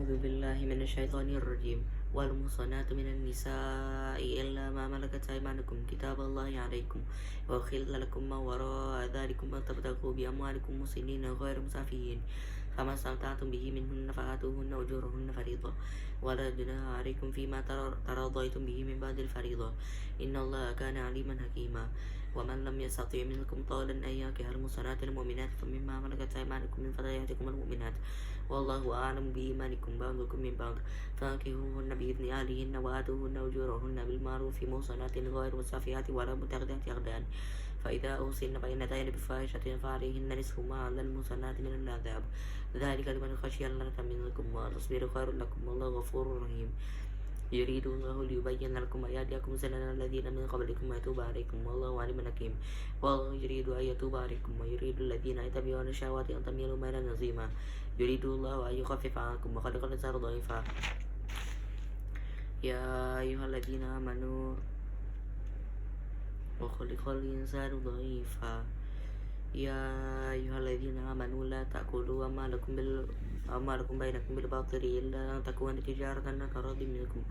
أعوذ بالله من الشيطان الرجيم والمحصنات من النساء إلا ما ملكت أيمانكم كتاب الله عليكم وأحل لكم ما وراء ذلكم أن تبتغوا بأموالكم محسنين غير مسافحين فما استمتعتم به منهن فآتوهن أجورهن فريضة ولا جناح عليكم فيما تراضيتم به من بعد الفريضة إن الله كان عليما حكيما ومن لم يستطع منكم طولا أن ينكح المحصنات المؤمنات فمما ملكت أيمانكم من فتياتكم المؤمنات والله أعلم بإيمانكم بعضكم من بعض فانكحوهن بإذن أهلهن وآتوهن أجورهن بالمعروف محصنات غير مسافحات ولا متخذات أخدان فإذا أحصن فإن أتين بفاحشة فعليهن نصف ما على المحصنات من العذاب ذلك لمن خشي الله منكم وتصبروا خير لكم والله غفور رحيم يريد الله ليبين لكم آياتكم سنن الذين من قبلكم ويتوب عليكم والله عليم حكيم والله يريد أن يتوب عليكم ويريد الذين يتبعون الشهوات أن تميلوا ميلا عظيما يريد الله أن يخفف عنكم وخلق الإنسان ضعيفا يا أيها الذين آمنوا وخلق الإنسان ضعيفا يا أيها الذين آمنوا لا تأكلوا أموالكم بينكم بالباطل إلا أن تكون تجارة عن تراض منكم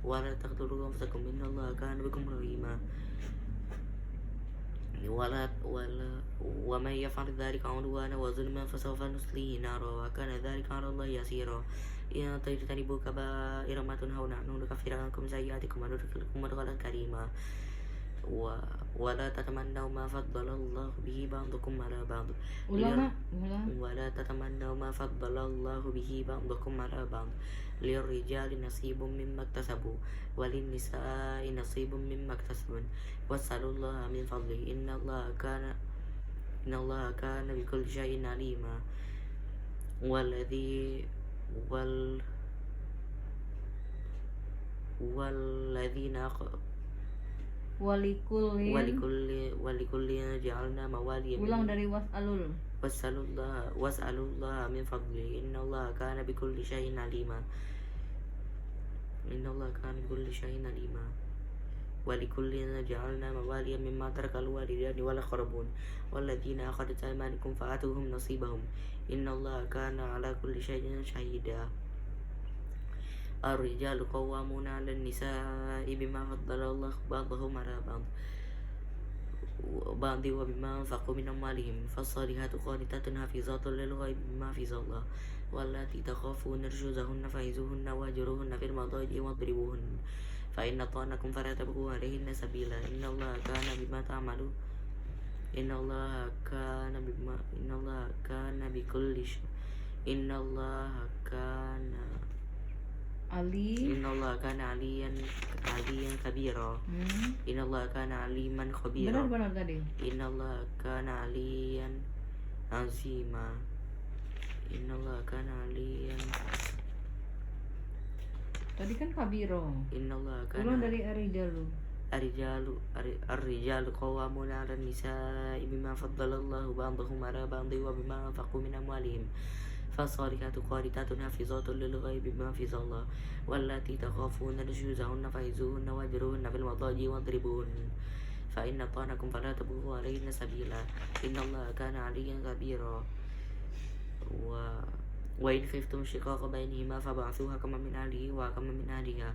ولا تقتلوا أنفسكم إن الله كان بكم رحيما ومن يفعل ذلك عدوانا وظلما فسوف نصليه نارا وكان ذلك على الله يسيرا إن تجتنبوا كبائر ما تنهون عنه نكفر عنكم سيئاتكم وندخلكم مدخلا كريما ولا تتمنوا ما فضل الله به بعضكم على بعض ولا تتمنوا ما فضل الله به بعضكم على بعض للرجال نصيب مما اكتسبوا وللنساء نصيب مما اكتسبن واسألوا الله من فضله إن الله كان بكل شيء عليما والذين ولكل جعلنا موالي ulang dari واسألوا الله من فضله إن الله كان بكل شيء عليما ولكل جعلنا موالي مما ترك الوالدان والأقربون والذين أخذت أيمانكم فآتوهم نصيبهم إن الله كان على كل شيء شهيدا الرجال قوامون على النساء بما فضل الله بعضهم على بعض وبما أنفقوا من أموالهم فالصالحات قانتات حافظات للغيب بما حفظ الله واللاتي تخافون نشوزهن فعظوهن واهجروهن في المضاجع واضربوهن فإن أطعنكم فلا تبغوا عليهن سبيلا إن الله كان بكل شيء إن الله كان عليا كبيرا إن الله كان عليما خبيرا benar tadi إن الله كان عليا عظيما إن الله كان عليا tadi kan kabiro إن الله كان ulang dari الرجال قوامون على النساء بما فضل الله بعضهم على بعض وبما أنفقوا من أموالهم فالصالحات قانتات حافظات للغيب بما حفظ الله واللاتي تخافون نشوزهن فعظوهن واهجروهن في المضاجع واضربوهن فإن أطعنكم فلا تبغوا عليهن سبيلا إن الله كان عليا كبيرا وإن خفتم شقاق بينهما فبعثوا حكما من أهله وحكما من أهلها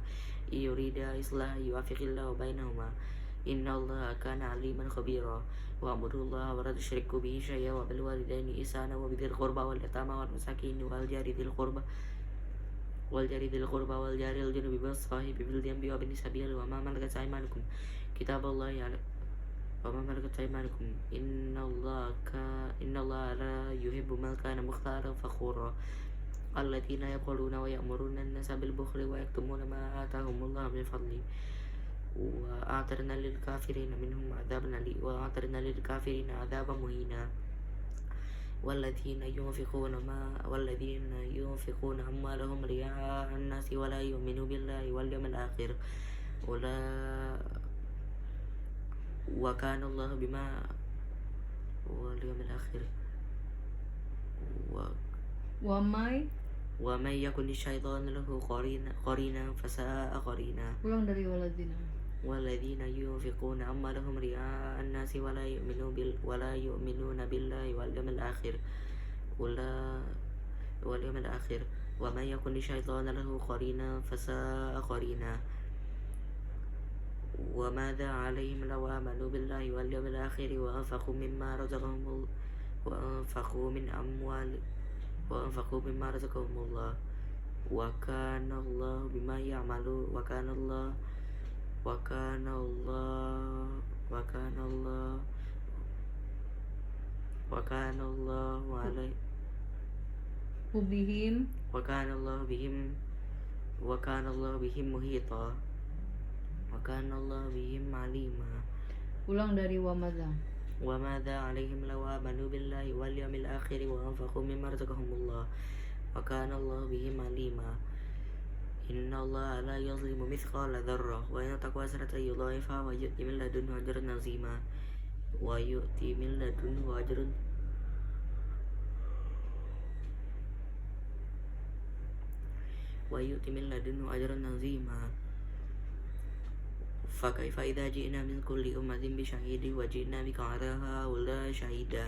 إن يريدا إصلاحا يوفق الله بينهما إن الله كان عليما خبيرا واعبدوا الله ولا تشركوا به شيئا وبالوالدين إحسانا وبذي القربى واليتامى والمساكين والجار ذي القربى والجار الجنب والصاحب بالجنب وابن السبيل وما ملكت أيمانكم كتاب الله وما ملكت أيمانكم إن الله لا يحب من كان مختالا فخورا الذين يقولون ويأمرون الناس بالبخل ويكتمون ما آتاهم الله من فضله وأعتدنا للكافرين عذابا مهينا والذين ينفقون أموالهم رياء الناس ولا يؤمنوا بالله واليوم الآخر وكان الله بما واليوم الآخر ومن يكن الشيطان له قرينا فساء قرينا ulang dari والذين ينفقون أموالهم رئاء الناس ولا يؤمنون بالله واليوم الآخر ومن يكن الشيطان له قرينا فساء قرينا وماذا عليهم لو آمنوا بالله واليوم الآخر وأنفقوا مما رزقهم وأنفقوا مما رزقهم الله وكان الله بما يعملون وكان الله عليه Bihim. وكان الله بهم محيطا وكان الله بهم عليما Ulang dari wamaza. وماذا عليهم لو آمنوا بالله واليوم الآخر وأنفقوا مما رزقهم الله وكان الله بهم عليما إن الله لا يظلم مثقال ذرة وإن تك حسنة يضاعفها ويؤتي من لدنه أجرا عظيما ويؤتي من لدنه أجرا عظيما فكيف إذا جئنا من كل أمة بشهيد وجئنا بك على هؤلاء شهيدا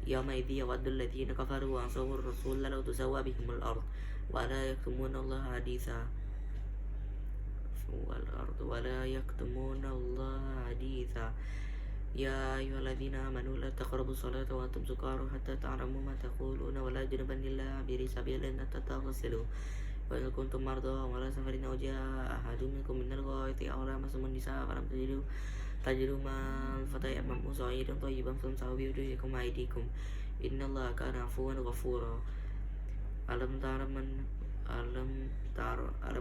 يومئذ يود الذين كفروا وعصوا الرسول لو تسوى بهم الأرض ولا يكتمون الله حديثا يا أيها الذين آمنوا لا تقربوا الصلاة وأنتم سكارى حتى تعلموا ما تقولون ولا جنبا إلا عابري سبيل حتى تغتسلوا وإن كنتم مرضى أو على سفر أو جاء أحد منكم من الغائط أو لامستم النساء فلم تجدوا ماء فتيمموا صعيدا طيبا فامسحوا بوجوهكم وأيديكم إن الله كان عفوا غفورا ألم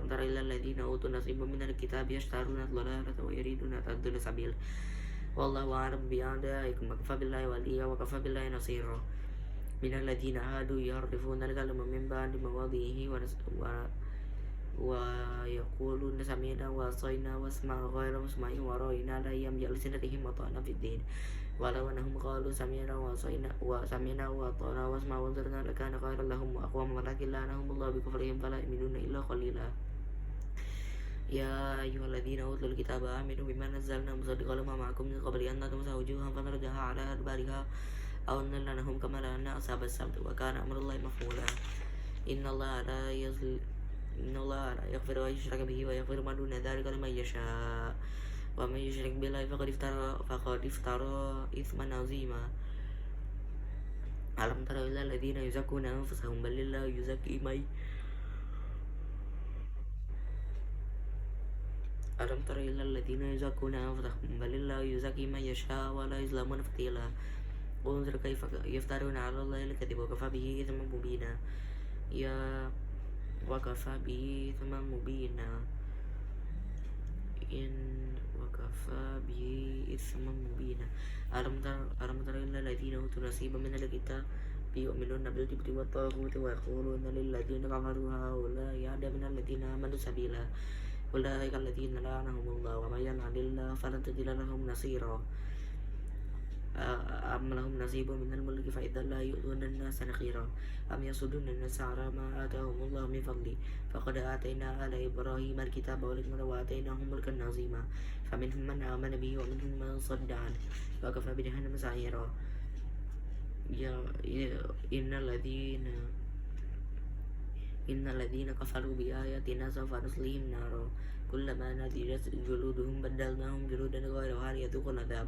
تر إلى الذين أوتوا نصيبا من الكتاب يشترون الضلالة ويريدون أن تضلوا السبيل والله أعلم بأعدائكم وكفى بالله وليا وكفى بالله نصيرا من الذين هادوا يحرفون الكلم من بعد مواضعه ويقولون سمعنا وعصينا واسمع غير مسمع ورأينا لهم بألسنتهم وطعنا في الدين ولو أنهم قالوا سمعنا وأطعنا واسمع وانظرنا لكان خيرا لهم وأقوم ولكن لعنهم الله بكفرهم فلا يؤمنون إلا قليلا يا أيها الذين أوتوا الكتاب آمنوا بما نزلنا مصدقا لما معكم من قبل أن نطمس وجوها فنردها على أدبارها أو نلعنهم كما لعنا أصحاب السبت وكان أمر الله مفعولا إن الله لا يغفر أن يشرك به ويغفر ما دون ذلك لمن يشاء ومن يشرك بالله فقد افترى إثما عظيما ألم تر إلى الذين يزكون أنفسهم بل الله يزكي من ألم تر إلى الذين يزكون أنفسهم بل الله يزكي من يشاء ولا يظلمون فتيلا انظر كيف يفترون على الله الكذب وكفى به إثما مبينا ألم تر إلى الذين أوتوا نصيبا من الكتاب يؤمنون بالجبت والطاغوت ويقولون للذين كفروا هؤلاء أهدى من الذين آمنوا سبيلا أولئك الذين لعنهم الله ومن يلعن الله فلن تجد لهم نصيرا أم لهم نصيب من الملك فإذا لا يؤتون الناس نقيرا أم يصدون الناس على ما آتاهم الله من فضله فقد آتينا آل إبراهيم الكتاب والحكمة وآتيناهم ملكا عظيما فمنهم من آمن به ومنهم من صد عنه وكفى بجهنم سعيرا إن الذين كفروا بآياتنا سوف نصليهم نارا كلما نضجت جلودهم بدلناهم جلودا غيرها ليذوقوا العذاب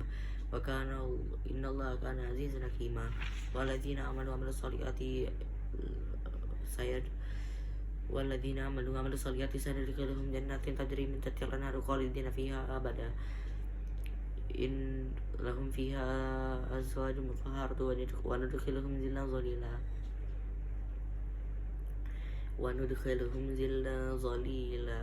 إن الله كان عزيزا حكيما والذين آمنوا وعملوا الصالحات سندخلهم جنات تجري من تحتها الأنهار خالدين فيها أبدا إن لهم فيها أزواج مطهرة وندخلهم ظلا ظليلا وندخلهم ظلا ظليلا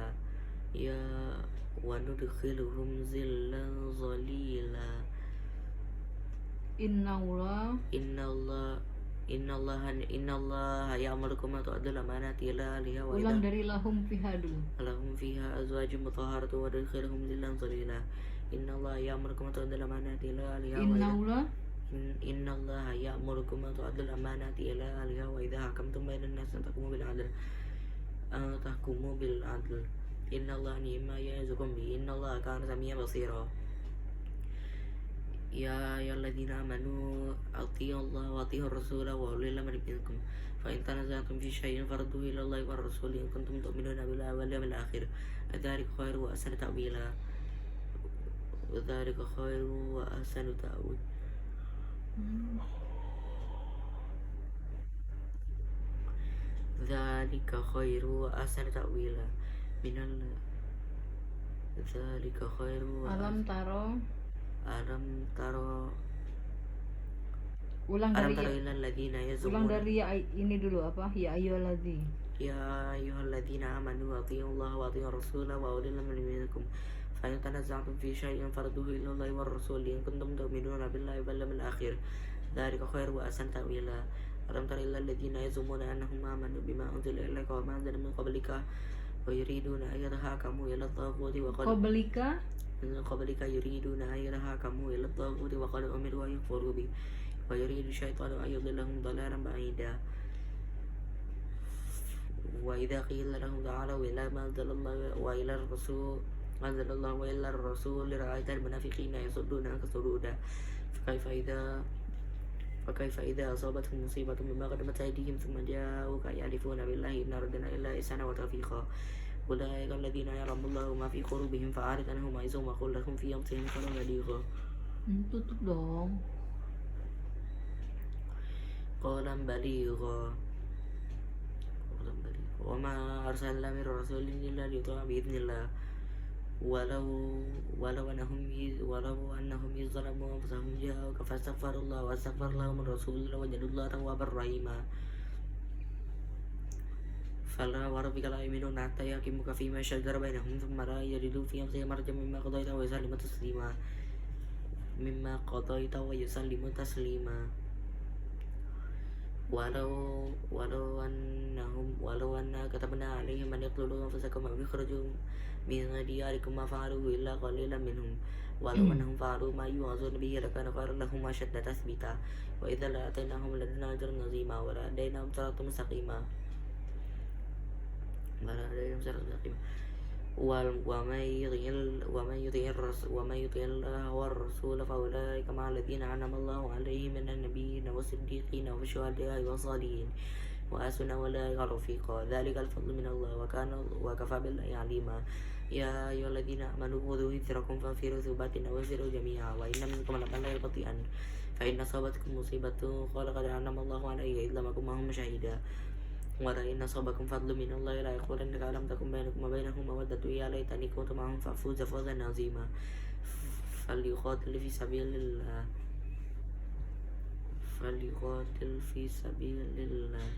Inna Allah ya'murukum an tu'addul amanati ila ahliha wa Ulang dari lahum fiha dulu. lahum fiha azwajun mutahharatun wa yudkhiluhum dhillan dhalila. Inna Allah ya'murukum an tu'addul amanati ila ahliha Inna Allah ya'murukum an tu'addul amanati ila ahliha wa idha hakamtum bainan nas an tahkumu bil 'adl. Inna Allah ni'ma ya'izukum bi. Inna Allah kana samian basira. Ya ayyuhalladzina amanu athi'u Allah wa athi'ur rasula wa ulil amri minkum فإن تنازعتم في شيء فردوه إلى الله والرسول إن كنتم تؤمنون بالله واليوم الآخر ذلك خير وأحسن تأويلا ذلك خير وأحسن تأويلا ذلك خير وأحسن تأويلا من الله ذلك خير Alam taro. ألم ترى Ulang ألم dari تر إلى الذين ulang يزعمون dari ini dulu apa? Ya ayyuhallazzi. يا أيها الذين آمنوا أطيعوا الله وأطيعوا الرسول وأولي الأمر منكم فإن تنازعتم في شيء فردوه إلى الله والرسول إن كنتم تؤمنون بالله واليوم الآخر ذلك خير وأحسن تأويلا ألم تر إلى الذين يزعمون أنهم آمنوا بما أنزل إليك وما أنزل من قبلك ويريدون أن يتحاكموا إلى الطاغوت وقد Qablika من قبلك يريدون أن يتحاكموا إلى الطاغوت وقد أمروا أن يكفروا به ويريد الشيطان أن يضلهم ضلالا بعيدا وإذا قيل لهم تعالوا إلى ما أنزل الله وإلى الرسول أنزل الله وإلى الرسول رأيت المنافقين يصدون عنك صدودا فكيف إذا أصابتهم مصيبة بما قدمت أيديهم ثم جاءوك يحلفون بالله إن أردنا إلا إحسانا وتوفيقا أولئك الذين يعلم الله ما في قلوبهم فأعرض عنهم وعظهم وقل لهم في أنفسهم قولا بليغا tutup dong. قولا بليغا وما أرسلنا من رسول إلا ليطاع بإذن الله ولو أنهم يظلموا أنفسهم جاءوك فاستغفروا الله واستغفر لهم الرسول لوجدوا الله توابا رحيما فلا وربك لا يؤمنون حتى يحكموك فيما شجر بينهم ثم لا يجدوا في أنفسهم حرجا مما قضيت ويسلموا تسليما ولو أنا كتبنا عليهم أن يقتلوا أنفسكم أو يخرجوا من دياركم ما فعلوه إلا قليلا منهم ولو أنهم فعلوا ما يوعظون به لكان خيرا لهم وأشد تثبيتا وإذا لآتيناهم لدنا أجرا عظيما ولهديناهم صراطا مستقيما ومن يطع الله والرسول فأولئك مع الذين أنعم الله عليهم من النبيين والصديقين والشهداء والصالحين وحسن أولئك رفيقا ذلك الفضل من الله وكفى بالله عليما يا أيها الذين آمنوا خذوا حذركم فانفروا ثبات أو انفروا جميعا وإن منكم لمن لا يبطئن فإن أصابتكم مصيبة قال قد أنعم الله علي إذ لم أكن معهم شهيدا ولئن أصابكم فضل من الله لا يقولنك ألم تكن بينكم وبينهم مودة يا ليتني كنت معهم فأفوز فوزا عظيما فليقاتل في سبيل الله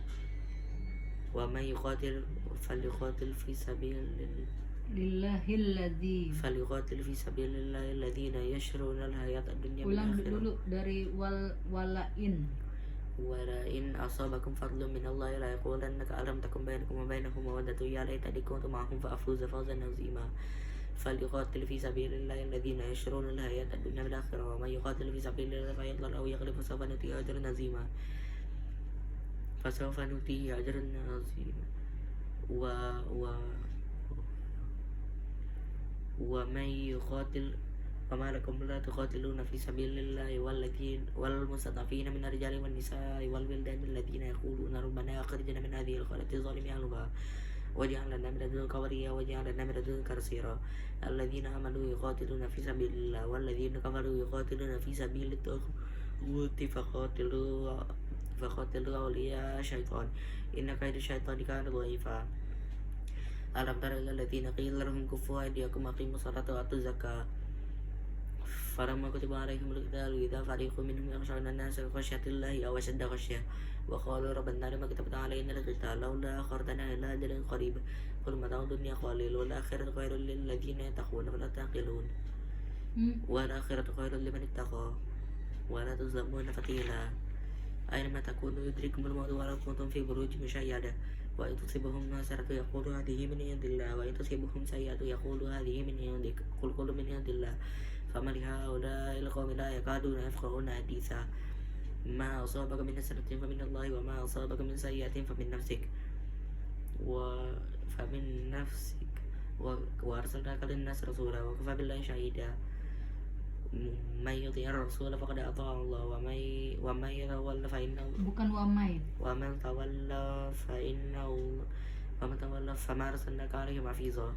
ومن يقاتل فليقاتل في سبيل الله Lillahilladzi. فليقاتل في سبيل الله الذين يشرون الحياة الدنيا Ulang بالآخرة dulu dari walain. ولئن أصابكم فضل من الله لا يقولنك ألم تكن بينكم وبينهم مودة يا ليتني كنت معهم فأفوز فوزا عظيما فليقاتل في سبيل الله الذين يشرون الحياة الدنيا بالآخرة ومن يقاتل في سبيل الله فيضل أو يغلب فسوف نؤتيه أجرا عظيما ومن يقاتل وما لكم لا تقاتلون في سبيل الله والمستضعفين من الرجال والنساء والولدان الذين يقولون ربنا أخرجنا من هذه القرية الظالم أهلها واجعل لنا من لدنك وليا واجعل لنا من لدنك نصيرا الذين آمنوا يقاتلون في سبيل الله والذين كفروا يقاتلون في سبيل الطاغوت فقاتلوا أولياء الشيطان إن كيد الشيطان كان ضعيفا ألم تر إلى الذين قيل لهم كفوا أيديكم وأقيموا الصلاة وآتوا الزكاة فلما كتب عليهم القتال إذا فريق منهم يخشون الناس كخشية الله أو أشد خشية وقالوا ربنا لما كتبت علينا القتال لولا أخرتنا إلى أجل قريب قل متاع الدنيا قليل والآخرة خير للذين يتقون ولا تعقلون والآخرة خير لمن اتقى ولا تظلمون فتيلا أينما تكونوا يدرككم الموت ولو كنتم في بروج مشيدة وإن تصيبهم حسنة يقولوا هذه من عند الله وإن تصيبهم سيئة يقولوا هذه من عندك قل كل من عند الله فما لهؤلاء القوم لا يكادون يفقهون حديثا ما أصابك من حسنة فمن الله وما أصابك من سيئة فمن نفسك وأرسلناك للناس رسولا وكفى بالله شهيدا من يطيع الرسول فقد أطاع الله ومن يتولى فإنه bukan wamai. ومن تولى فما أرسلناك عليهم حفيظا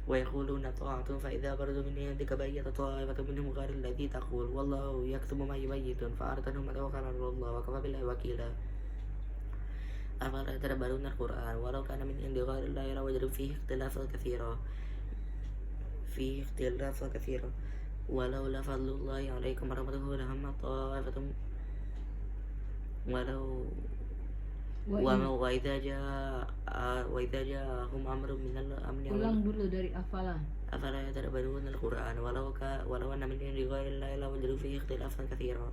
ويقولون طاعة فإذا برزوا من عندك بيت طائفة منهم غير الذي تقول والله يكتب ما يبيتون فأعرضهم وتوكل على الله وكفى بالله وكيلا أفلا يتدبرون القرآن ولو كان من عند غير الله لوجدوا فيه اختلافا كثيرا ولولا فضل الله عليكم ورحمته لهم طائفة وإذا جاءهم أمر من الأمن Ulang dulu dari afala. أفلا يتدبرون القرآن ولو أن من عند غير الله لوجدوا فيه اختلافا كثيرا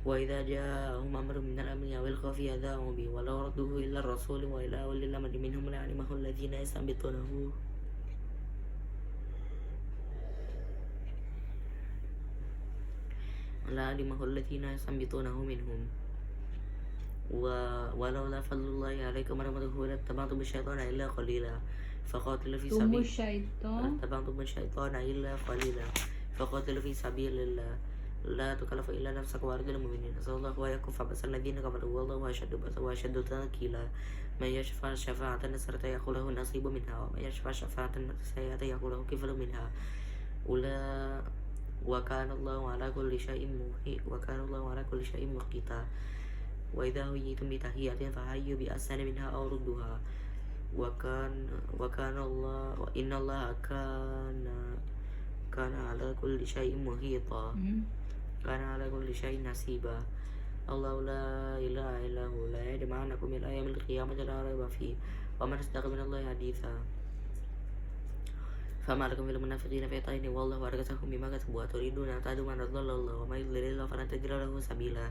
وإذا جاءهم أمر من الأمن أو الخوف أذاعوا به ولو ردوه إلى الرسول وإلى أولي الأمر منهم لعلمه الذين يستنبطونه منهم ولولا فضل الله عليكم ورحمته لاتبعتم الشيطان إلا قليلا فقاتلوا في Tumu سبيل syaitan. اتبعتم الشيطان إلا قليلا فقاتلوا في سبيل الله لا تكلف إلا نفسك وأرجو المؤمنين نسأل الله ويكف بأس الذين كفروا والله أشد بأسا وأشد تنكيلا من يشفع شفاعة حسنة يكون له نصيب منها ومن يشفع شفاعة سيئة يكون له كفل منها وكان الله على كل شيء مقيتا وإذا حييتم بتحية فحيوا بأحسن منها أو ردوها إن الله كان على كل شيء محيطا كان على كل شيء نصيبا الله لا إله إلا هو لا يجمعنكم إلى يوم القيامة لا ريب فيه ومن أصدق من الله حديثا فما لكم في المنافقين فئتين والله أركسهم بما كسبوا تريدون أن تعدوا من أضل الله وما يضلل الله فلن تجد له سبيلا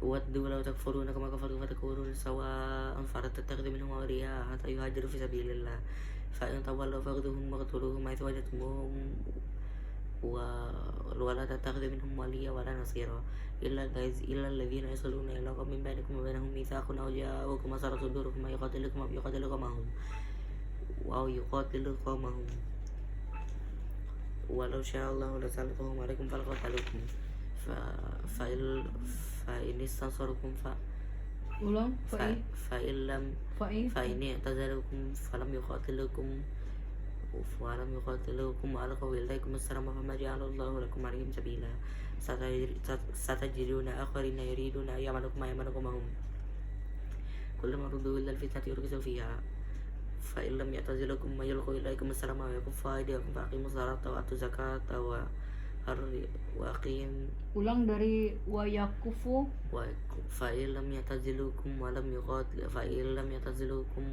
ودوا لو تكفرون كما كفروا فتكونون سواء فلا تتخذوا منهم أولياء حتى يهاجروا في سبيل الله فإن تولوا فخذوهم واقتلوهم حيث وجدتموهم ولا تتخذوا منهم وليا ولا نصيرا إلا الذين يصلون إلى قوم بينكم وبينهم ميثاق أو جاءوكم وسرت صدوركم أن يقاتلكم أو يقاتلوا قومهم ولو شاء الله لسلطهم عليكم فلقاتلوكم فإن استنصركم Ulang. فإن اعتزلوكم فلم يقاتلوكم وألقوا إليكم السلام فما جعل الله لكم عليهم سبيلا ستجدون آخرين يريدون أن يعملوا ما يعملكم كلما ردوا إلى الفتنة يركزوا فيها فإن لم يعتزلوكم ويلقوا إليكم السلام ويكفوا أيديكم فأقيموا الصلاة وآتوا الزكاة Ulang dari wayakufu. فإن لم يعتزلوكم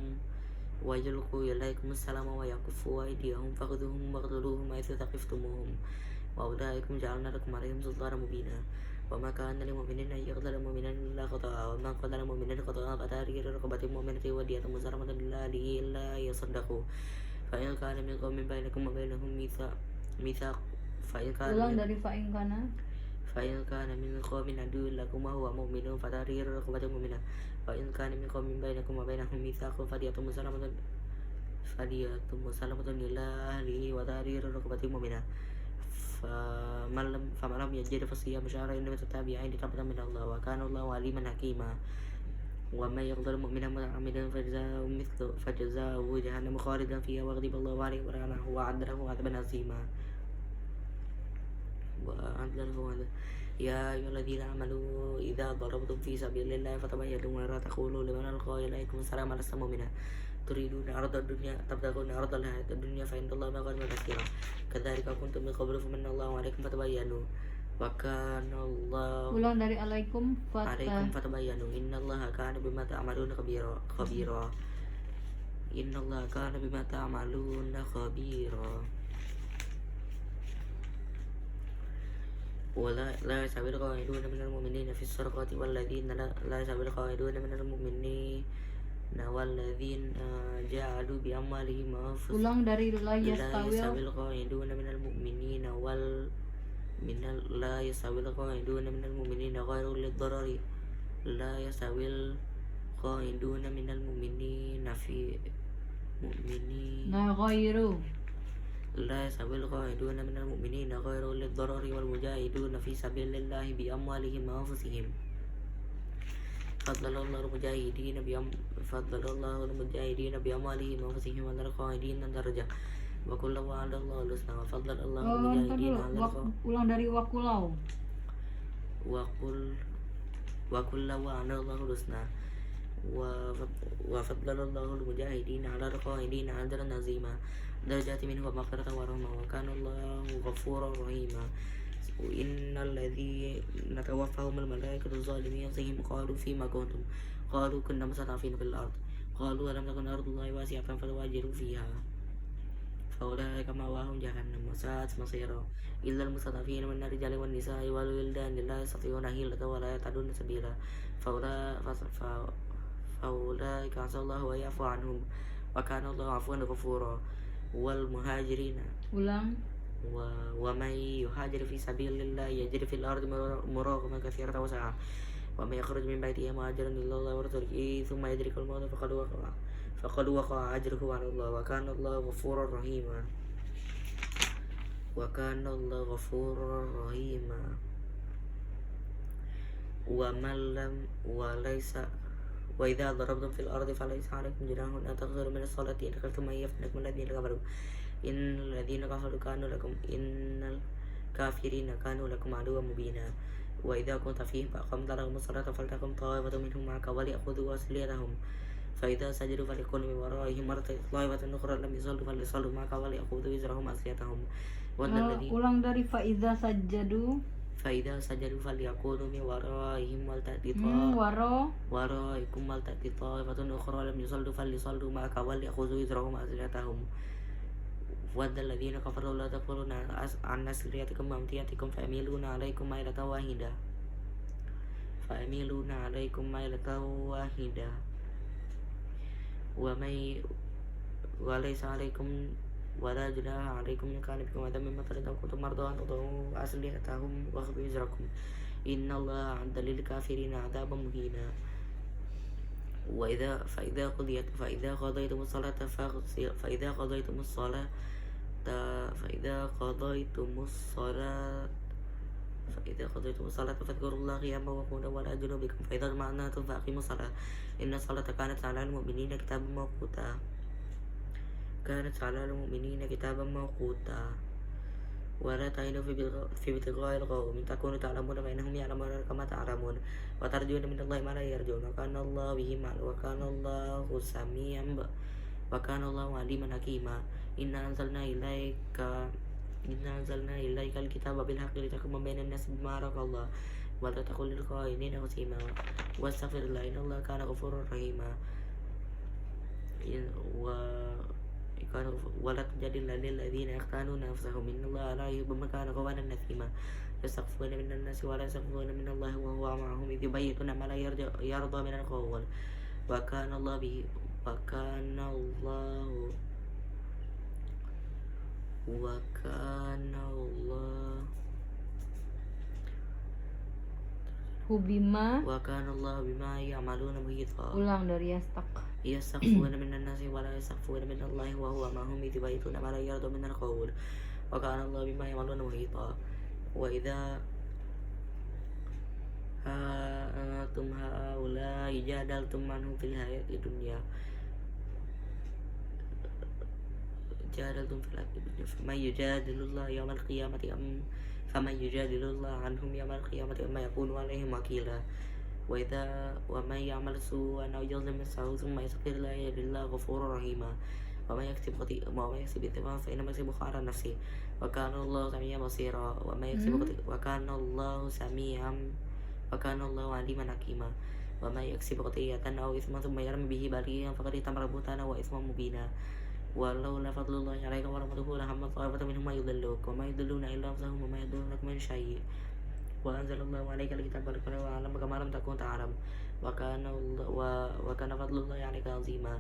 ويلقوا إليكم السلام ويكفوا أيديهم فخذوهم واقتلوهم حيث ثقفتموهم وأولئكم جعلنا لكم عليهم سلطانا مبينا وما كان لمؤمن أن يقتل مؤمنا إلا خطأ وما قتل مؤمنا خطأ فتحرير رقبة مؤمنة ودية مسلمة إلى أهله إلا يصدقوا فإن كان من قوم بينكم وبينهم ميثاق Ulang dari fa'inkana. فإن كان من قوم عدو لكم وهو مؤمن فتحرير رقبة مؤمنة وإن كان من قوم بينكم وبينهم ميثاق فدية مسلمة إلى أهله وتحرير رقبة مؤمنة فمن لم يجد فصيام شهرين متتابعين توبة من الله وكان الله عليما حكيما ومن يقتل مؤمنا متعمدا فجزاؤه جهنم خالدا فيها وغضب الله عليه ولعنه وأعد له عذابا عظيما يا أيها الذين آمنوا إذا ضربتم في سبيل الله فتبينوا ولا تقولوا لمن ألقى إليكم السلام لست مؤمنا تريدون عرض الدنيا تبتغون عرض الحياة الدنيا فإن الله مغنم كثيرا كذلك كنتم من قبل فمن الله عليكم فتبينوا وكان الله Ulang dari alaikum فتبينوا إن الله كان بما تعملون خبيرا إن الله كان بما تعملون خبيرا لا يستوي القاعدون من المؤمنين في الصدقات والذين لا يستوي القاعدون من المؤمنين والذين جعلوا بأموالهم Ulang dari la لا yastawil. يستوي القاعدون من المؤمنين لا يستوي القاعدون من المؤمنين غير للضرر لا يستوي القاعدون من المؤمنين في مؤمنين Ghairu. لا يستوي القاعدون من المؤمنين غير أولي الضرر والمجاهدون في سبيل الله بأموالهم وأنفسهم فضل الله المجاهدين بأموالهم وأنفسهم على القاعدين درجة وكل وعد الله الحسنى وفضل الله المجاهدين على ulang dari wakulau. وكل وعد الله الحسنى وفضل الله المجاهدين على القاعدين أجرا عظيما درجات منه ومغفرة ورحمة وكان الله غفورا رحيما إن الذين توفاهم الملائكة الظالمين أنفسهم قالوا فيما كنتم قالوا كنا مستضعفين في الأرض قالوا ألم تكن أرض الله واسعة فتهاجروا فيها فأولئك مأواهم جهنم وساءت مصيرا إلا المستضعفين من الرجال والنساء والولدان لا يستطيعون حيلة ولا يهتدون سبيلا فأولئك عسى الله أن يعفو عنهم وكان الله عفوا غفورا والمهاجرين ومن يهاجر في سبيل الله يجد في الأرض مراغما كثيرا وسعة ومن يخرج من بيته مهاجرا إلى الله ورسوله ثم يدرك الموت فقد وقع أجره على الله وكان الله غفورا رحيما ومن لم وليس وإذا ضربتم في الأرض فليس عليكم جناح أن تقصروا من الصلاة إن خفتم أن يفتنكم الذين كفروا إن الكافرين كانوا لكم عدوا مبينا وإذا كنت فيهم فأقمت لهم الصلاة فلتقم طائفة منهم معك وليأخذوا أسلحتهم فإذا سجدوا فليكونوا من ورائهم طائفة أخرى لم يصلوا فليصلوا معك وليأخذوا وزرهم أسلحتهم ulang dari faiza sajadu فليكونوا من ورائهم ولتأتي ورائكم ولتأتي طائفة أخرى لم يصلوا فليصلوا معك وليأخذوا وزرهم أسلحتهم ود الذين كفروا لا تقولون عن أسلحتكم وأمتعتكم فيميلون عليكم ميلة واحدة وليس عليكم ولا جناح عليكم إن كان بكم أذى من مطر أو كنتم مرضى أن تضعوا أسلحتهم وخذوا وزركم إن الله أعد للكافرين عذابا مهينا فإذا قضيتم الصلاة فاذكروا الله قياما وقعودا وعلى جنوبكم فإذا اطمأننتم فأقيموا الصلاة إن الصلاة كانت على المؤمنين كتابا موقوتا ولا تهنوا في ابتغاء القوم إن تكونوا تعلمون فإنهم يعلمون كما تعلمون وترجون من الله ما لا يرجون وكان الله عليما حكيما إنا أنزلنا إليك الكتاب بالحق لتحكم بين الناس بما أراك الله ولا تقل للخائنين خصيما واستغفر الله إن الله كان غفورا رحيما ولا تجادل للذين يختانون أنفسهم إن الله لا يحب من كان خوانا نثيما يستخفون من الناس ولا يستخفون من الله وهو معهم إذ يبيتون ما لا يرضى من القول وكان الله بما يعملون محيطا ulang dari yastak يستخفون من الناس ولا يستخفون من الله وهو معهم إذ يبيتون ما لا يرضى من القول وكان الله بما يعملون محيطا وإذا أنتم هؤلاء جادلتم عنهم في الحياة الدنيا فمن يجادل الله يوم القيامة عنهم يوم القيامة أما يكون عليهم وكيلا ومن يعمل سوءا أو يظلم نفسه ثم يستغفر الله يجد الله غفورا رحيما ومن يكسب إثما فإنما يكسبه على نفسه وكان الله سميعا بصيرا وكان الله عليما حكيما ومن يكسب خطيئة أو إثما ثم يرمي به بريئا فقد احتمل بهتانا وإثما مبينا ولولا فضل الله عليك ورحمته لهم طائفة منهم ما يضلوك وما يضلون إلا أنفسهم وما يضلونك من شيء وأنزل الله عليك الكتاب والحكمة وعلمك ما لم تكن تعلم وكان فضل الله عليك عظيما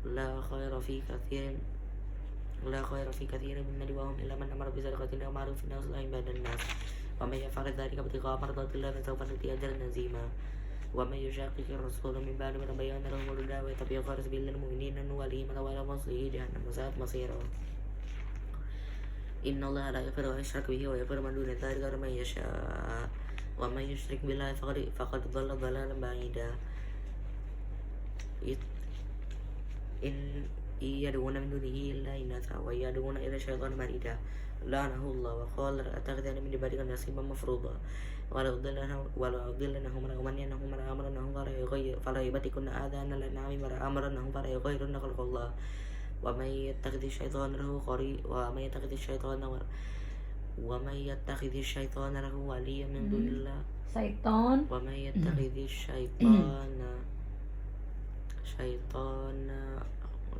لا خير في كثير من نجواهم إلا من أمر بصدقة أو معروف أو إصلاح بين الناس ومن يفعل ذلك ابتغاء مرضات الله فسوف نؤتيه أجرا عظيما ومن يشاقق الرسول من بعد ما تبين له الهدى ويتبع غير سبيل المؤمنين نوله ما تولى ونصله جهنم وساءت مصيرا Inna Allah la yaghfiru an yushraka bihi wa yaghfiru ma duna dzalika liman yasha. Wa may yushrik billahi faqad dhalla dhalalan ba'ida. In yad'una min dunihi illa inatha wa yad'una ila syaitan marida. La'anahu Allah wa qala la attakhidhanna min ibadika nasiban mafruḍa. Walau adillannahum la umanniyannahum wa la amrannahum fala yubtikunna adhana al-an'ami wa la amrannahum fala yughayyirunna khalqallah. Wa may yattakhidhi ash-shaytana lahu waliyyan min dunillah. Syaiton. Wa may yattakhidhi syaytana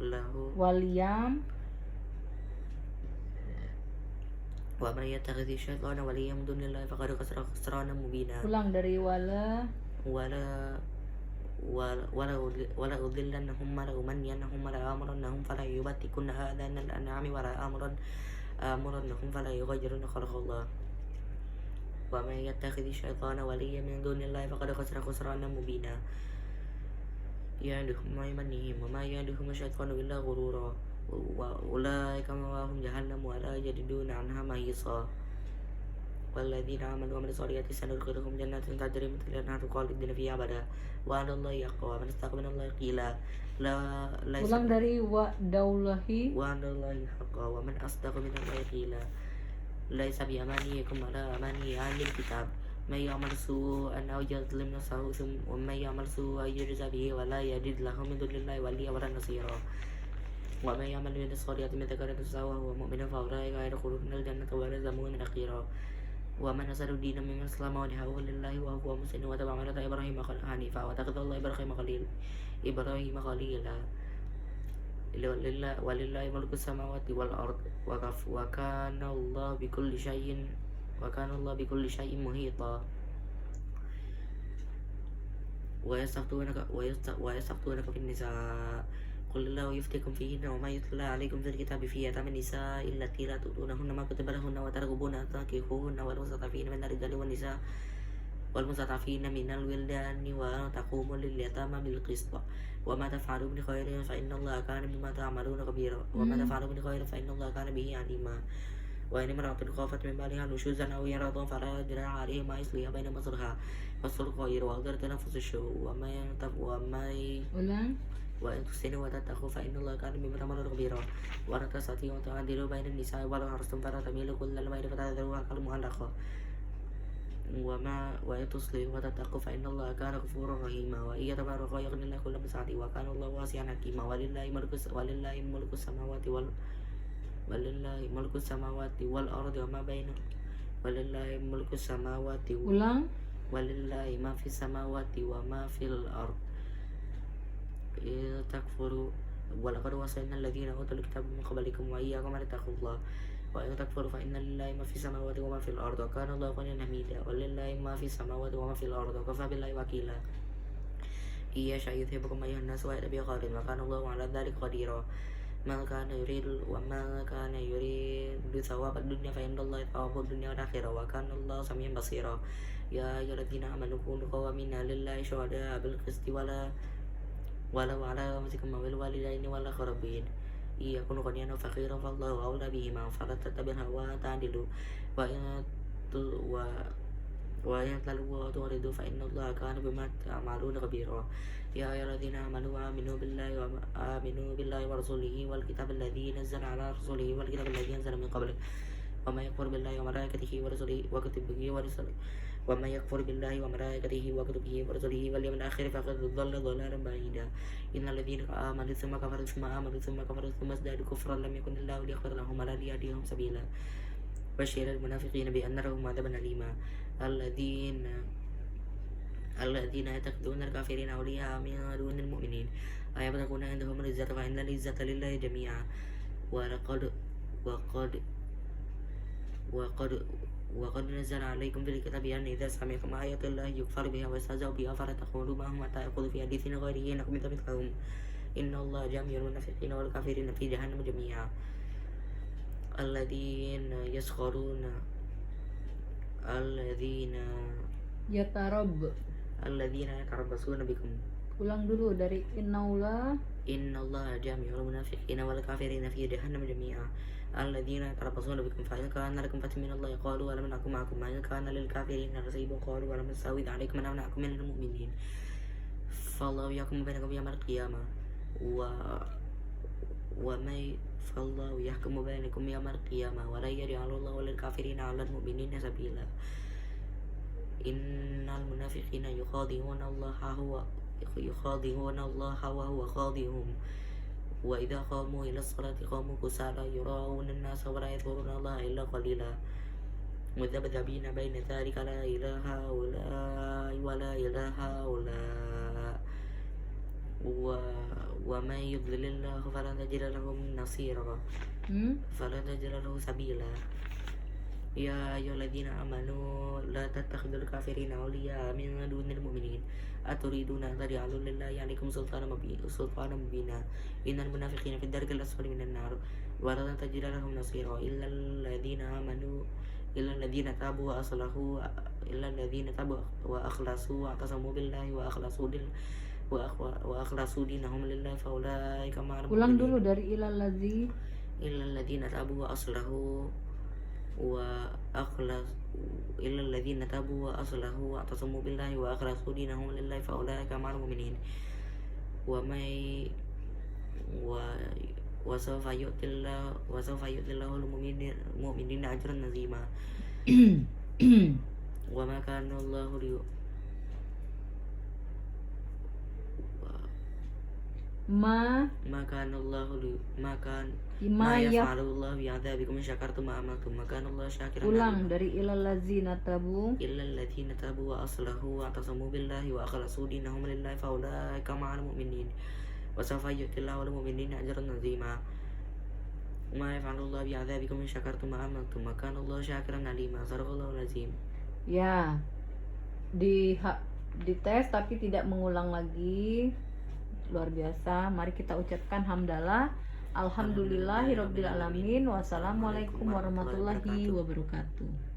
lahu Waliyam. wa man yattakhidhi syaitana waliyyan min dunillahi faqad khasira khusranan mubina. Ulang dari wala udillannahum wa la umanniyannahum wa la amrannahum fala yubtikunna adhana al-an'ami wa la amrannahum fala yughayyirunna khalqallah. Wa man yattakhidhi syaitana waliyyan min dunillahi faqad khasira khusranan mubina. Ya'duhum ma yamannihim wa ma ya'duhum asyaitanu illa ghurura. Wa ulaika ma'wahum jahannam wa la yajiduna 'anha mahisa. Walladzina amanu wa 'amilus solihati sanadkhiluhum jannatin tajri min tahtiha al-anharu khalidina fiha abada. Wa 'ala Allahi aqwa man istaqama min Allahi qila. Ulang dari wa daulahi. Wa 'ala Allahi haqqan wa man asdaqu min Allahi qila. Laisa bi amaniyikum wala amani ahlil kitab. May ya'mal su'an aw yadhlim nafsahu wa may ya'mal su'an yujza bihi wa la yajid lahu min dunillahi waliyyan wa la nasira. Wa may ya'mal min as-solihati min dhakarin aw unsa wa huwa mu'minun fa ulaika yadkhuluna al-jannata wa la yuzlamuna nakira. Wa man asadu dinan mimman aslama wajhahu lillahi wa huwa muslimun wa tabi'a millata Ibrahim hanifa wa ittakhadha Allahu Ibrahima khalila. Walillahi mulku samawati wal ard wa kana Allahu bikulli syai'in muhita. Wa yastaftunaka fin nisa qul lahu yuftikum fihinna wa ma yutla alaykum fil kitabi fi yataman nisa allati la tu'tunahunna ma kutiba lahunna wa targhubuna an tankihuhunna wal mustad'afina min ar-rijali wan nisa wal mustad'afina min al-wildani wa taqumu lil yatama bil qist. Wa ma taf'alu min khairin fa inna Allaha kana bima ta'maluna khabira. Wa ma taf'alu min khairin fa inna Allaha kana bihi 'alima. Wa in imra'atun khafat min baliha nushuzan aw iradan fala junaha 'alayhima yusliha baina masliha fasul khair wa qadar tanafus ash-shu wa ma Ulang. wa in tusinu wa tattaqu fa inna Allaha kana bima ta'maluna khabira. Wa la tastati'u an ta'dilu baina an-nisa'i wa la harastum fala tamilu kullal mayli fatadharuha kal-mu'allaqa. Wa in tuslihu wa tattaqu fa inna Allaha kana ghafuran rahima. Wa in yatafarraqa yughnillahu kullam min sa'atihi wa kana Allahu wasi'an hakima. Walillahi mulku samawati wal ardi wa ma bainahuma. Walillahi mulku samawati Ulang. walillahi ma fis samawati wa ma fil ard. Takfuru wa laqad wasayna alladhina utul kitaba min qablikum wa iyyakum an tattaqullah. Wa in takfuru fa inna lillahi ma fis samawati wa ma fil ard wa kana Allahu ghaniyan hamida. Walillahi ma fis samawati wa ma fil ard wa kafa billahi wakila. Iya syayuthibukum ayyuhan nas wa ya'ti bi khairin wa kana Allahu 'ala dzalika qadira. Ma kana yuridu thawaba ad-dunya fa inna Allaha thawabu ad-dunya wal akhirah wa kana Allahu samian basira. Ya ayyuhalladzina amanu kunu qawwamina lillahi syuhada'a bil qisti walau ala anfusikum aw lil walidayni wal aqrabin. Iya kunu ghaniyan aw faqiran fallahu awla bihima fala tattabi'u hawa ta'dilu wa in turidu fa inna Allaha kana bima ta'maluna khabira. Ya ayyuhalladzina amanu aminu billahi wa rasulihi wal kitabil ladzi nazzala ala rasulihi wal kitabil ladzi anzala min qablik. Wa may yakfur billahi wa malaikatihi wa rusulihi wa kutubihi wa rusulihi wa may yakfur billahi wa malaikatihi wa kutubihi wa rusulihi wal yawmil akhir faqad dhalla dhalalan ba'ida. Innal ladzina amanu tsumma kafaru tsumma izdadu kufran lam yakun Allahu liyaghfir lahum wa la liyahdihim sabila. Basyiril munafiqina bi anna lahum 'adzaban alima. Alladzina yattakhiduna al-kafirina awliya'a min dunil mu'minin ayabtaguna 'indahum al-izzata fa innal izzata lillahi jami'a. وقد نزل عليكم في الكتاب أن إذا سمعتم آيات الله يكفر بها ويستهزأ بها فلا تقولوا معهم حتى يخوضوا في حديث غيره إنكم مثلهم إن الله جامع المنافقين والكافرين في جهنم جميعا. الذين يتربصون بكم Ulang dulu dari innaullah. Innallaha jami'ul munafiqina wal kafirina fi jahannam jami'a. Alladzina yatarabbasuna bikum fa in kana lakum fathun minallahi qalu alam nakum ma'akum ma in kana lil kafirina nasibun qalu alam nastawid 'alaykum man amna'akum minal mu'minin. Fallahu yahkumu bainakum yawmal qiyamah wa may fallahu yahkumu bainakum yawmal qiyamah wa la yaj'alullahu lil kafirina 'alal mu'minina sabila. Innal munafiqina yukhadi'una Allaha wa huwa khadi'uhum wa idza qamu ila sholati qamu kusala yura'una an-nasa wa la yadhkuruna Allaha illa qalila mudhabdhabina baina dhalika la ilaha haula'i wa la ilaha haula' wa man yudlilillahu falan tajida lahu nasira falan tajida lahu sabila. Ya ayyuhalladzina amanu la tattakhidul kafirina awliya min dunil mu'minin aturiduna an taj'alu lillahi 'alaikum sultanan mubina innal munafiqina fid darkil asfali minan nar wa la tajida lahum nasira illa alladhina tabu wa aslahu wa akhlasu wa tasamu billahi wa akhlasu dinahum lillahi fa ulaika ma'al mu'minin. Ulang dulu dari illal ladzina tabu wa aslahu wa illal ladzina tabu wa aslahu wa tasamu billahi wa akhlasu dinahum lillahi fa ulaika ma'al mu'minin wa may wa sawfa yu'tillahu al-mu'minina ajran 'azima wa ma kana Allahu ma yaf'alullahu bi'adzabikum in syakartum wa amantum ma kana Allahu syakiran. Ulang dari illal ladzina tabu wa aslahu wa tasamu billahi wa akhlasu dinahum lillahi fa ulaika ma'al mu'minin wa sawfa yu'tillahu al-mu'minina ajran 'azima ma yaf'alullahu bi'adzabikum in syakartum wa amantum ma kana Allahu syakiran 'alima. Sadaqallahul azim. Ya, di tes tapi tidak mengulang lagi. Luar biasa. Mari kita ucapkan hamdalah. Alhamdulillahirabbil alamin. Wassalamualaikum warahmatullahi wabarakatuh.